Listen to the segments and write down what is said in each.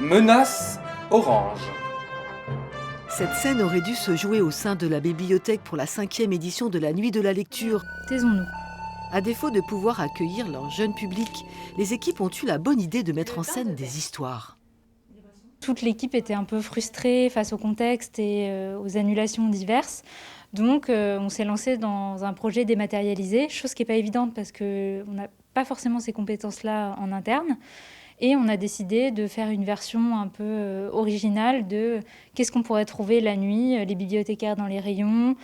Menace orange. Cette scène aurait dû se jouer au sein de la bibliothèque pour la 5e édition de la Nuit de la Lecture. Taisons-nous. À défaut de pouvoir accueillir leur jeune public, les équipes ont eu la bonne idée de mettre en scène des histoires. Toute l'équipe était un peu frustrée face au contexte et aux annulations diverses. Donc on s'est lancé dans un projet dématérialisé, chose qui n'est pas évidente parce qu'on n'a pas forcément ces compétences-là en interne. Et on a décidé de faire une version un peu originale de qu'est-ce qu'on pourrait trouver la nuit, les bibliothécaires dans les rayons,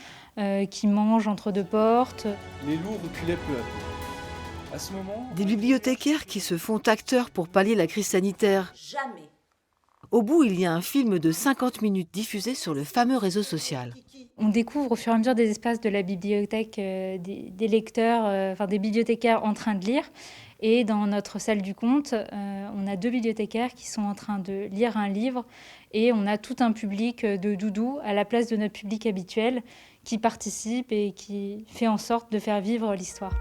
qui mangent entre deux portes. Les loups reculaient peu à peu. À ce moment, Des bibliothécaires qui se font acteurs pour pallier la crise sanitaire. Jamais. Au bout, il y a un film de 50 minutes diffusé sur le fameux réseau social. On découvre au fur et à mesure des espaces de la bibliothèque des lecteurs, des bibliothécaires en train de lire. Et dans notre salle du conte, on a 2 bibliothécaires qui sont en train de lire un livre et on a tout un public de doudous à la place de notre public habituel qui participe et qui fait en sorte de faire vivre l'histoire.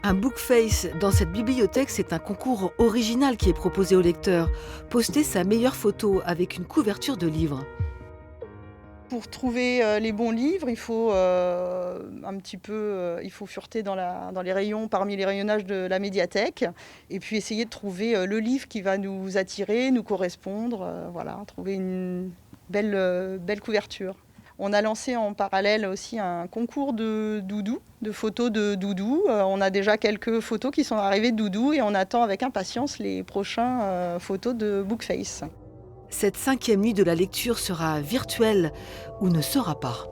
Un bookface dans cette bibliothèque, c'est un concours original qui est proposé au lecteur. Poster sa meilleure photo avec une couverture de livre. Pour trouver les bons livres, il faut il faut fureter dans les rayons, parmi les rayonnages de la médiathèque, et puis essayer de trouver le livre qui va nous attirer, nous correspondre, trouver une belle couverture. On a lancé en parallèle aussi un concours de doudou, de photos de doudou. On a déjà quelques photos qui sont arrivées de doudou et on attend avec impatience les prochaines photos de Bookface. Cette 5e nuit de la lecture sera virtuelle ou ne sera pas.